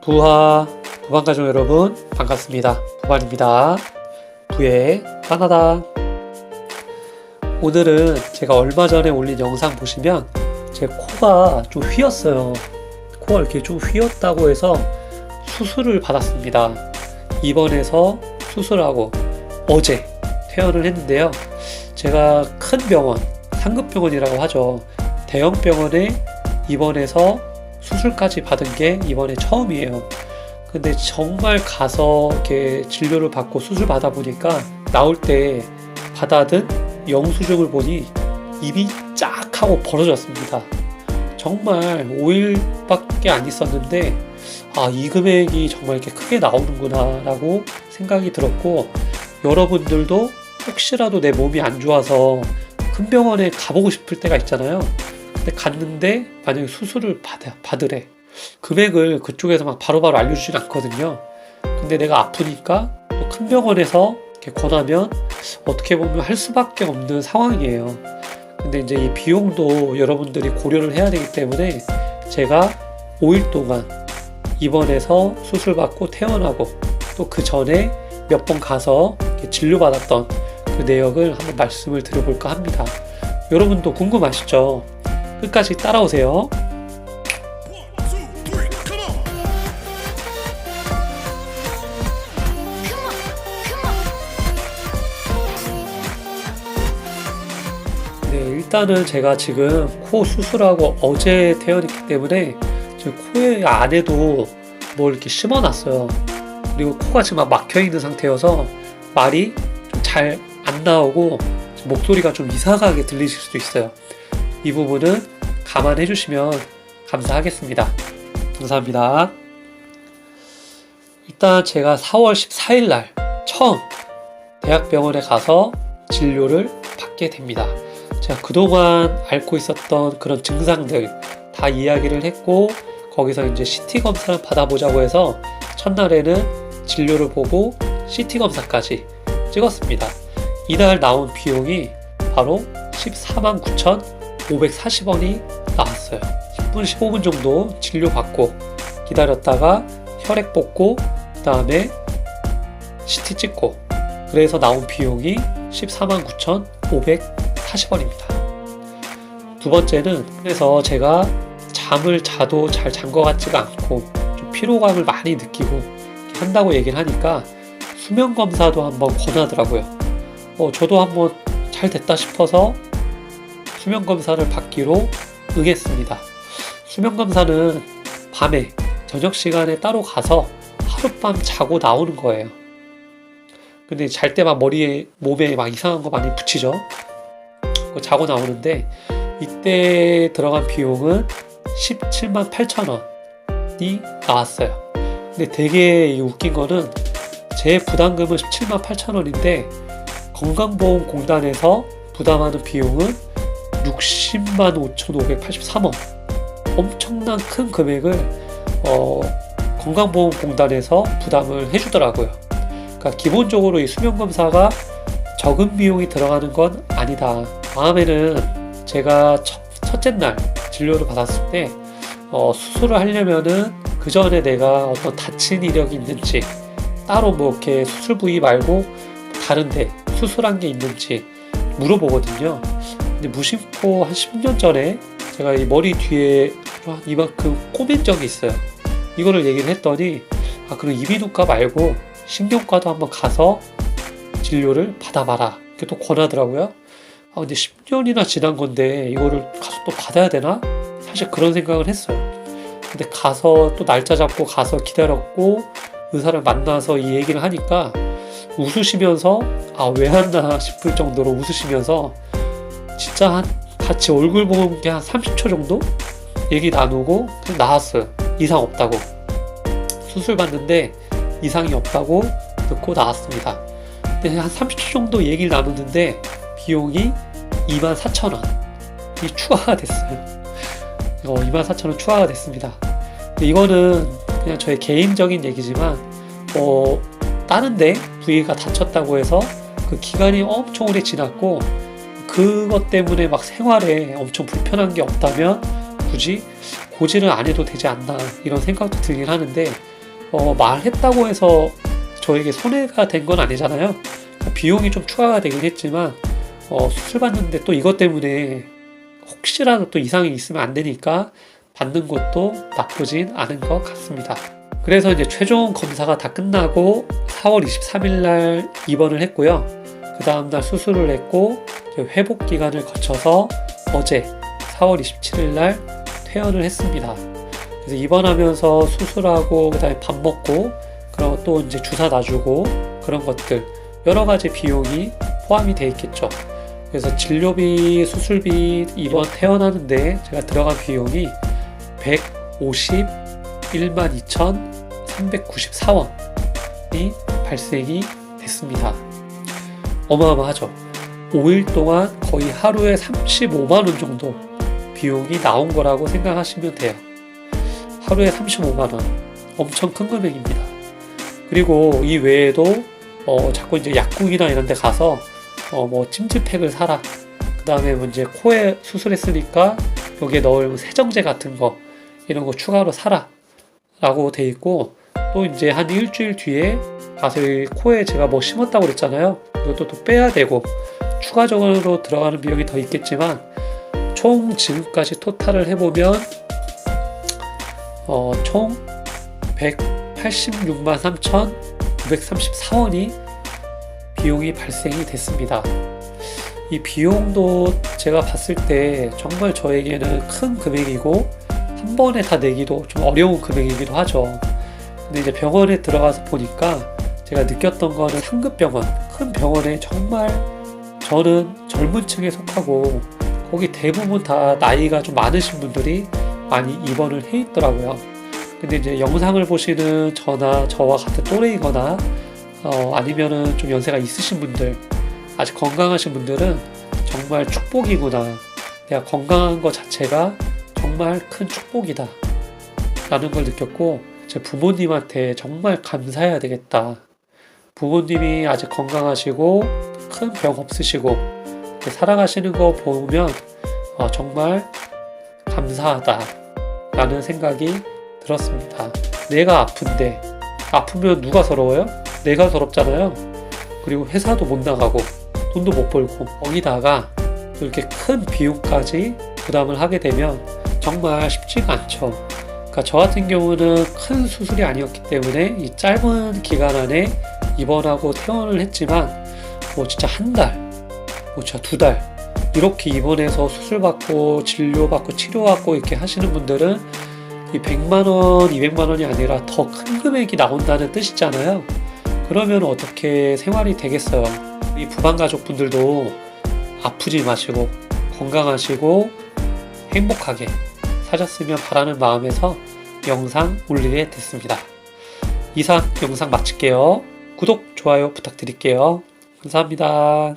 부반가족 여러분 반갑습니다. 부반입니다. 부의 하나다. 오늘은 제가 얼마 전에 올린 영상 보시면 제 코가 좀 휘었어요. 코가 이렇게 좀 휘었다고 해서 수술을 받았습니다. 입원해서 수술하고 어제 퇴원을 했는데요. 제가 큰 병원, 상급병원이라고 하죠. 대형 병원에 입원해서 수술까지 받은 게 이번에 처음이에요. 근데 정말 가서 이렇게 진료를 받고 수술 받아 보니까 나올 때 받아든 영수증을 보니 입이 쫙 하고 벌어졌습니다. 정말 5일밖에 안 있었는데 이 금액이 정말 이렇게 크게 나오는구나 라고 생각이 들었고, 여러분들도 혹시라도 내 몸이 안 좋아서 큰 병원에 가보고 싶을 때가 있잖아요. 근데 갔는데 만약에 수술을 받으래. 금액을 그쪽에서 막 바로바로 알려주진 않거든요. 근데 내가 아프니까 또 큰 병원에서 이렇게 권하면 어떻게 보면 할 수밖에 없는 상황이에요. 근데 이제 이 비용도 여러분들이 고려를 해야 되기 때문에 제가 5일 동안 입원해서 수술받고 퇴원하고 또 그 전에 몇 번 가서 이렇게 진료받았던 그 내역을 한번 말씀을 드려볼까 합니다. 여러분도 궁금하시죠? 끝까지 따라오세요. 네, 일단은 제가 지금 코 수술하고 어제 퇴원했기 때문에 지금 코에 안에도 뭘 이렇게 심어놨어요. 그리고 코가 지금 막 막혀있는 상태여서 말이 좀 잘 안 나오고 목소리가 좀 이상하게 들리실 수도 있어요. 이 부분은 감안해 주시면 감사하겠습니다. 감사합니다. 일단 제가 4월 14일 날 처음 대학병원에 가서 진료를 받게 됩니다. 제가 그동안 앓고 있었던 그런 증상들 다 이야기를 했고, 거기서 이제 CT 검사를 받아보자고 해서 첫날에는 진료를 보고 CT 검사까지 찍었습니다. 이날 나온 비용이 바로 149,540원이 나왔어요. 10분, 15분 정도 진료받고 기다렸다가 혈액 뽑고 그 다음에 CT 찍고, 그래서 나온 비용이 149,540원입니다. 두 번째는, 그래서 제가 잠을 자도 잘 잔 것 같지가 않고 좀 피로감을 많이 느끼고 한다고 얘기를 하니까 수면검사도 한번 권하더라고요. 저도 한번 잘 됐다 싶어서 수면검사를 받기로 응했습니다. 수면검사는 밤에 저녁 시간에 따로 가서 하룻밤 자고 나오는 거예요. 근데 잘 때 막 머리에 몸에 막 이상한 거 많이 붙이죠. 자고 나오는데 이때 들어간 비용은 178,000원이 나왔어요. 근데 되게 웃긴 거는 제 부담금은 178,000원인데 건강보험공단에서 부담하는 비용은 605,583원. 엄청난 큰 금액을 건강보험공단에서 부담을 해주더라고요. 그러니까 기본적으로 이 수면검사가 적은 비용이 들어가는 건 아니다. 다음에는 제가 첫째 날 진료를 받았을 때 수술을 하려면은 그 전에 내가 어떤 다친 이력이 있는지, 따로 뭐 이렇게 수술 부위 말고 다른데 수술한 게 있는지 물어보거든요. 근데 무심코 한 10년 전에 제가 이 머리 뒤에 이만큼 꼬맨 적이 있어요. 이거를 얘기를 했더니 그럼 이비인후과 말고 신경과도 한번 가서 진료를 받아봐라, 이렇게 또 권하더라고요. 근데 10년이나 지난 건데 이거를 가서 또 받아야 되나? 사실 그런 생각을 했어요. 근데 가서 또 날짜 잡고 가서 기다렸고 의사를 만나서 이 얘기를 하니까 웃으시면서 왜 한다 싶을 정도로 웃으시면서 진짜 같이 얼굴 본 게 한 30초 정도 얘기 나누고 그냥 나왔어요. 이상 없다고. 수술 받는데 이상이 없다고 듣고 나왔습니다. 근데 한 30초 정도 얘기를 나누는데 비용이 24,000원이 추가가 됐어요. 24,000원 추가가 됐습니다. 근데 이거는 그냥 저의 개인적인 얘기지만 다른데 부위가 다쳤다고 해서 그 기간이 엄청 오래 지났고 그것 때문에 막 생활에 엄청 불편한 게 없다면 굳이 고지를 안 해도 되지 않나, 이런 생각도 들긴 하는데 말했다고 해서 저에게 손해가 된 건 아니잖아요. 비용이 좀 추가가 되긴 했지만 수술 받는데 또 이것 때문에 혹시라도 또 이상이 있으면 안 되니까 받는 것도 나쁘진 않은 것 같습니다. 그래서 이제 최종 검사가 다 끝나고 4월 23일 날 입원을 했고요. 그 다음날 수술을 했고 회복 기간을 거쳐서 어제 4월 27일 날 퇴원을 했습니다. 그래서 입원하면서 수술하고 그다음에 밥 먹고 그리고 또 이제 주사 놔주고 그런 것들 여러 가지 비용이 포함이 돼 있겠죠. 그래서 진료비, 수술비, 입원 퇴원하는데 제가 들어간 비용이 151만 2,394원이 발생이 됐습니다. 어마어마하죠. 5일 동안 거의 하루에 35만 원 정도 비용이 나온 거라고 생각하시면 돼요. 하루에 35만 원. 엄청 큰 금액입니다. 그리고 이 외에도 자꾸 이제 약국이나 이런 데 가서 뭐 찜질팩을 사라. 그 다음에 뭐 이제 코에 수술했으니까 여기에 넣을 세정제 같은 거 이런 거 추가로 사라 라고 돼 있고, 또 이제 한 일주일 뒤에 가서 코에 제가 뭐 심었다고 그랬잖아요. 이것도 또 빼야 되고 추가적으로 들어가는 비용이 더 있겠지만 총 지금까지 토탈을 해보면 총 186만 3,934원이 비용이 발생이 됐습니다. 이 비용도 제가 봤을 때 정말 저에게는 큰 금액이고 한 번에 다 내기도 좀 어려운 금액이기도 하죠. 근데 이제 병원에 들어가서 보니까 제가 느꼈던 거는 상급병원, 큰 병원에 정말 저는 젊은 층에 속하고 거기 대부분 다 나이가 좀 많으신 분들이 많이 입원을 해 있더라고요. 근데 이제 영상을 보시는 저나 저와 같은 또래이거나 아니면은 좀 연세가 있으신 분들, 아직 건강하신 분들은 정말 축복이구나. 내가 건강한 것 자체가 정말 큰 축복이다 라는 걸 느꼈고, 제 부모님한테 정말 감사해야 되겠다. 부모님이 아직 건강하시고 큰 병 없으시고 이렇게 살아가시는 거 보면 정말 감사하다 라는 생각이 들었습니다. 내가 아픈데, 아프면 누가 서러워요? 내가 서럽잖아요. 그리고 회사도 못 나가고 돈도 못 벌고 거기다가 이렇게 큰 비용까지 부담을 하게 되면 정말 쉽지가 않죠. 그러니까 저 같은 경우는 큰 수술이 아니었기 때문에 이 짧은 기간 안에 입원하고 퇴원을 했지만 뭐 진짜 한 달, 뭐 진짜 두 달 이렇게 입원해서 수술받고 진료받고 치료받고 이렇게 하시는 분들은 이 100만 원, 200만 원이 아니라 더 큰 금액이 나온다는 뜻이잖아요. 그러면 어떻게 생활이 되겠어요? 이 부반 가족분들도 아프지 마시고 건강하시고 행복하게 사셨으면 바라는 마음에서 영상 올리게 됐습니다. 이상 영상 마칠게요. 구독, 좋아요 부탁드릴게요. 감사합니다.